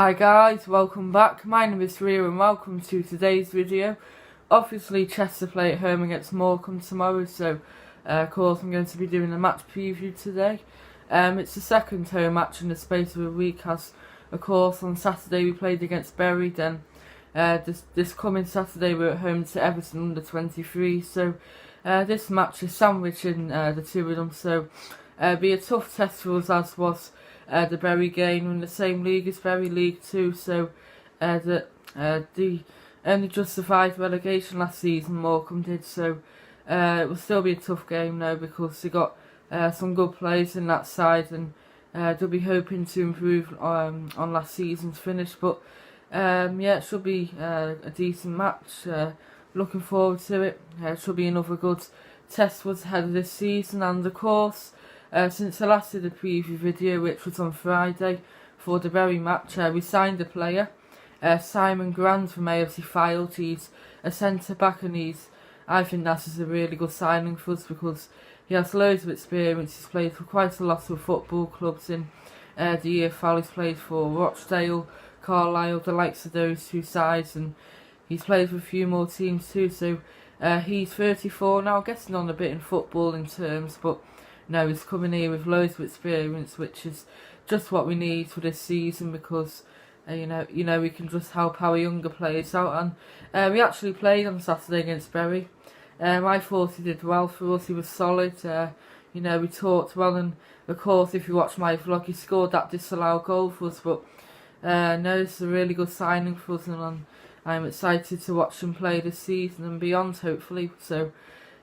Hi guys, welcome back. My name is Ria and welcome to today's video. Obviously Chester play at home against Morecambe tomorrow, so of course I'm going to be doing a match preview today. It's the second home match in the space of a week, as of course on Saturday we played against Bury, then this coming Saturday we're at home to Everton under 23, so this match is sandwiching the two of them, so be a tough test for us, as was the Bury game. In the same league as Bury, League 2, so the only just survived relegation last season, Morecambe did, so it will still be a tough game now because they got some good players in that side, and they'll be hoping to improve on last season's finish, but yeah, it should be a decent match. Looking forward to it. It should be another good test for us ahead of this season, and of course since I last did a preview video, which was on Friday for the Bury match, we signed a player, Simon Grand from AFC Fylde. He's a centre back, and I think that is a really good signing for us because he has loads of experience. He's played for quite a lot of football clubs in the EFL. He's played for Rochdale, Carlisle, the likes of those two sides, and he's played for a few more teams too. So he's 34 now, getting on a bit in football in terms, but no, he's coming here with loads of experience, which is just what we need for this season because you know we can just help our younger players out. And we actually played on Saturday against Bury. I thought he did well for us. He was solid. You know, we talked well, and of course, if you watch my vlog, he scored that disallowed goal for us. But no, it's a really good signing for us, and I'm excited to watch him play this season and beyond, hopefully. So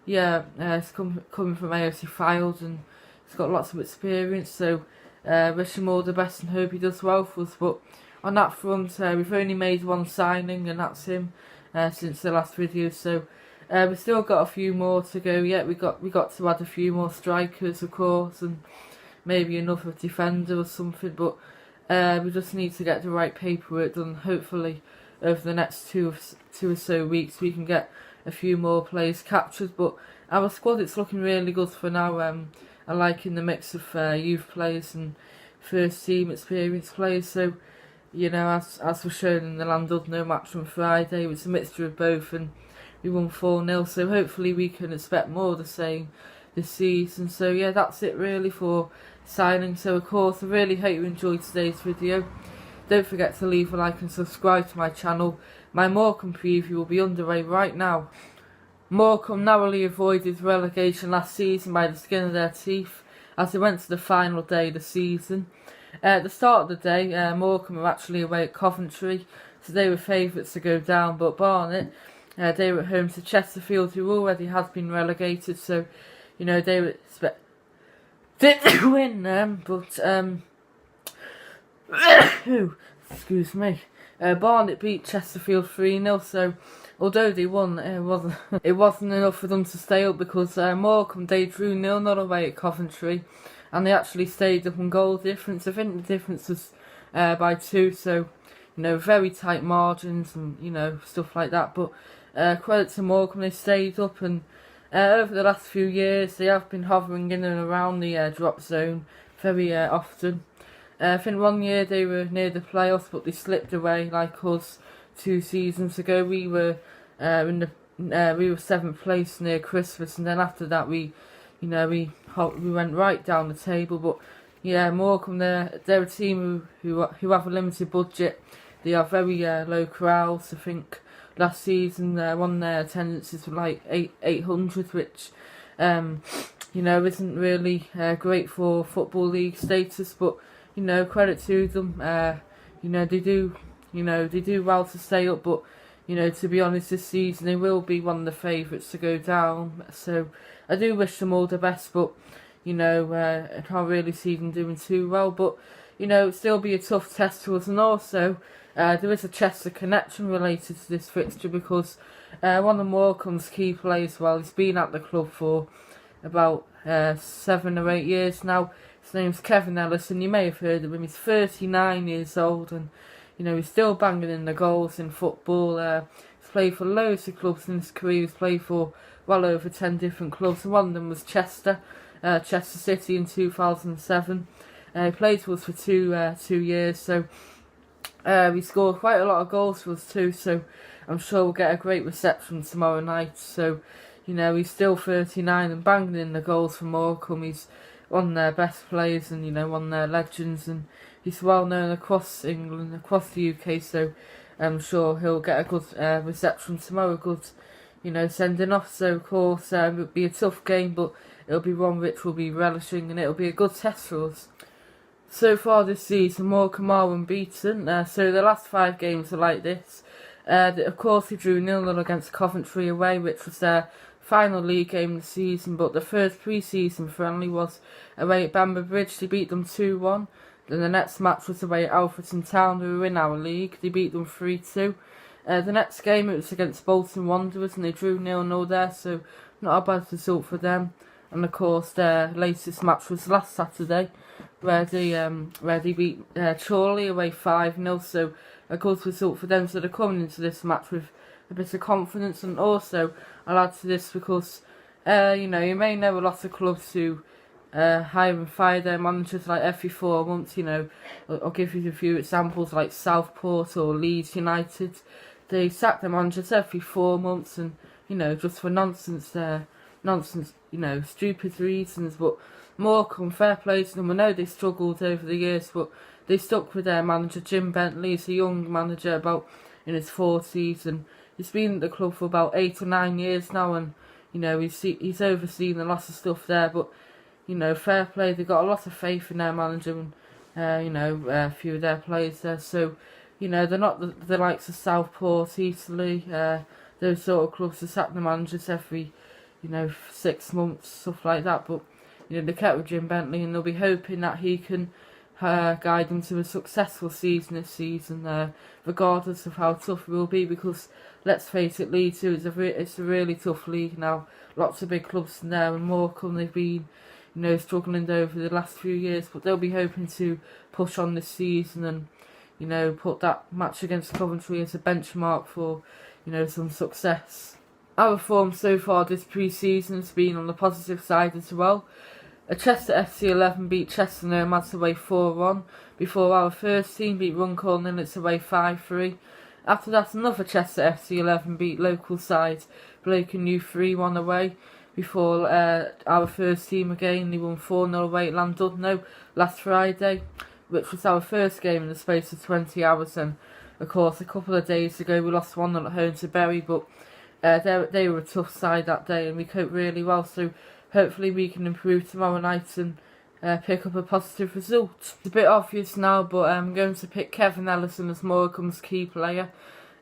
yeah, it's coming from AFC Fylde, and he's got lots of experience, so wish him all the best and hope he does well for us. But on that front, we've only made one signing, and that's him, since the last video, so we've still got a few more to go yet. We got to add a few more strikers, of course, and maybe another defender or something, but we just need to get the right paperwork done. Hopefully over the next two or so weeks we can get a few more players captured, but our squad, it's looking really good for now. I like in the mix of youth players and first team experienced players, so you know, as was shown in the Llandudno match on Friday, it was a mixture of both, and we won 4-0, so hopefully we can expect more of the same this season. So yeah, that's it really for signing. So of course, I really hope you enjoyed today's video. Don't forget to leave a like and subscribe to my channel. My Morecambe preview will be underway right now. Morecambe narrowly avoided relegation last season by the skin of their teeth as they went to the final day of the season. At the start of the day, Morecambe were actually away at Coventry, so they were favourites to go down, but Barnet, they were at home to Chesterfield, who already has been relegated, so you know they were expected to win, but excuse me. Barnet beat Chesterfield 3-0, so although they won, it wasn't enough for them to stay up because Morecambe, they drew 0-0 away at Coventry, and they actually stayed up on goal difference. I think the difference was by 2, so you know, very tight margins and you know, stuff like that. But credit to Morecambe, they stayed up, and over the last few years they have been hovering in and around the drop zone very often. I think one year they were near the playoffs, but they slipped away like us 2 seasons ago. We were we were 7th place near Christmas, and then after that we went right down the table. But yeah, Morecambe, they're a team who have a limited budget. They have very low crowds. I think last season one of their attendances were like 800, which you know, isn't really great for Football League status, but you know, credit to them. You know, they do well to stay up, but you know, to be honest, this season they will be one of the favourites to go down. So I do wish them all the best, but you know, I can't really see them doing too well. But you know, it'll still be a tough test to us, and also there is a Chester connection related to this fixture because one of Morecambe's key players, well, he's been at the club for about 7 or 8 years now. His name's Kevin Ellis, and you may have heard of him. He's 39 years old, and you know, he's still banging in the goals in football. He's played for loads of clubs in his career. He's played for well over 10 different clubs, and one of them was Chester City in 2007. He played for us for two years, so He scored quite a lot of goals for us too, so I'm sure we'll get a great reception tomorrow night. So, he's still 39 and banging in the goals for Morecambe. He's one of their best players and, one of their legends, and he's well known across England, across the UK, so I'm sure he'll get a good reception tomorrow, good, sending off. So, of course, it'll be a tough game, but it'll be one which we'll be relishing, and it'll be a good test for us. So far this season, Morecambe are unbeaten, so the last 5 games are like this. Of course, they drew 0-0 against Coventry away, which was their final league game of the season, but the first pre-season friendly was away at Bamber Bridge. They beat them 2-1. Then the next match was away at Alfreton Town, who were in our league. They beat them 3-2. The next game, it was against Bolton Wanderers, and they drew 0-0 there, so not a bad result for them. And of course, their latest match was last Saturday, where they beat Chorley away 5-0, so a good result for them. So they're coming into this match with a bit of confidence. And also, I'll add to this because, you may know a lot of clubs who hire and fire their managers like every 4 months. I'll give you a few examples like Southport or Leeds United. They sack their managers every 4 months, and just for nonsense, stupid reasons. But Morecambe, fair play to them. I know they struggled over the years, but they stuck with their manager. Jim Bentley. He's a young manager, about in his 40s, and he's been at the club for about 8 or 9 years now, and he's overseen a lot of stuff there. But fair play. They've got a lot of faith in their manager, and a few of their players there. So they're not the likes of Southport, Eastleigh, those sort of clubs that sack the managers every 6 months, stuff like that. But they kept with Jim Bentley, and they'll be hoping that he can guide them to a successful season this season, regardless of how tough it will be. Because let's face it, League Two it's a really tough league now. Lots of big clubs in there, and Morecambe, they've been struggling over the last few years, but they'll be hoping to push on this season and put that match against Coventry as a benchmark for some success. Our form so far this pre-season has been on the positive side as well. Chester FC 11 beat Chester Nomads away 4-1, before our first team beat Runcorn Linnets away 5-3. After that, another Chester FC 11 beat local side Blake and New 3-1 away, before our first team again, they won 4-0 away at Llandudno last Friday, which was our first game in the space of 20 hours. And of course, a couple of days ago we lost 1-0 at home to Bury, but they were a tough side that day, and we coped really well. So hopefully we can improve tomorrow night and pick up a positive result. It's a bit obvious now, but I'm going to pick Kevin Ellison as Morecambe's key player.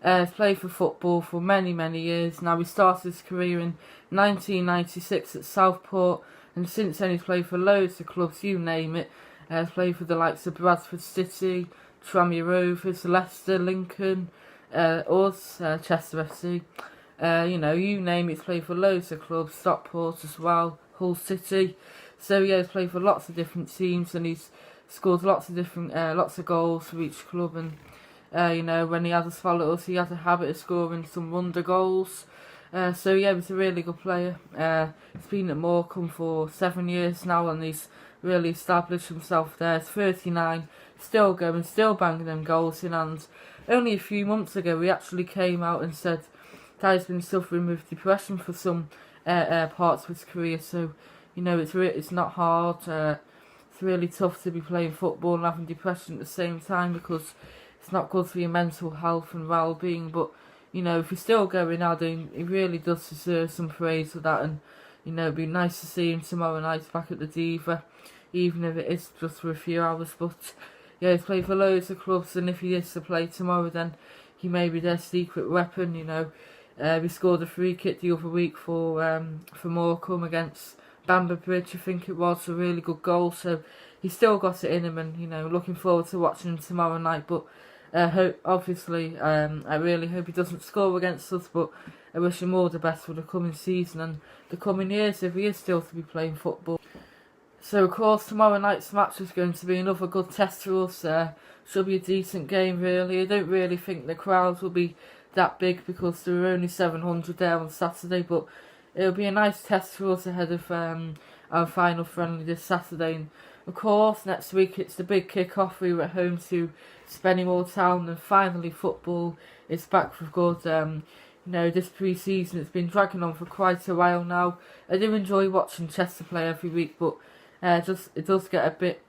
He's played for football for many, many years now. He started his career in 1996 at Southport, and since then he's played for loads of clubs, you name it. He's played for the likes of Bradford City, Tranmere Rovers, Leicester, Lincoln, Chester FC. You name it, he's played for loads of clubs, Stockport as well, Hull City. So yeah, he's played for lots of different teams, and he's scored lots of goals for each club. And when he had us follow us, he had a habit of scoring some wonder goals. So yeah, he's a really good player. He's been at Morecambe for 7 years now, and he's really established himself there. He's 39, still going, still banging them goals in. And only a few months ago, he actually came out and said that he's been suffering with depression for some parts of his career. So it's not hard. It's really tough to be playing football and having depression at the same time, because it's not good for your mental health and well-being. But if you're still going out, he really does deserve some praise for that. And it'd be nice to see him tomorrow night back at the Diva, even if it is just for a few hours. But yeah, he's played for loads of clubs, and if he is to play tomorrow, then he may be their secret weapon. We scored a free kick the other week for Morecambe against Bamber Bridge, I think it was, a really good goal. So he's still got it in him, and looking forward to watching him tomorrow night. But I really hope he doesn't score against us, but I wish him all the best for the coming season and the coming years if he is still to be playing football. So of course tomorrow night's match is going to be another good test for us. Should be a decent game really. I don't really think the crowds will be that big because there were only 700 there on Saturday, but it'll be a nice test for us ahead of our final friendly this Saturday. And of course, next week it's the big kick-off. We were at home to Spennymoor Town, and finally football is back for good. This pre-season, it's been dragging on for quite a while now. I do enjoy watching Chester play every week, but it does get a bit,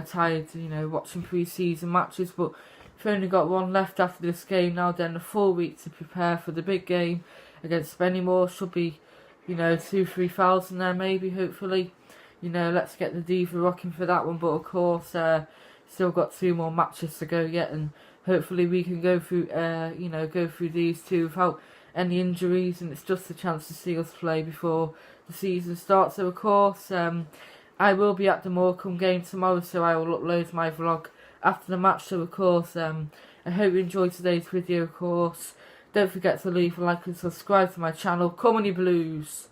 tired, watching pre-season matches. But we've only got one left after this game now. Then a full week to prepare for the big game against Spennymoor. Should be, 2,000-3,000 there maybe, hopefully. Let's get the diva rocking for that one. But of course, still got 2 more matches to go yet, and hopefully we can go through, go through these 2 without any injuries, and it's just a chance to see us play before the season starts. So of course, I will be at the Morecambe game tomorrow, so I will upload my vlog after the match. So of course, I hope you enjoyed today's video. Of course, don't forget to leave a like and subscribe to my channel. Come on, you Blues!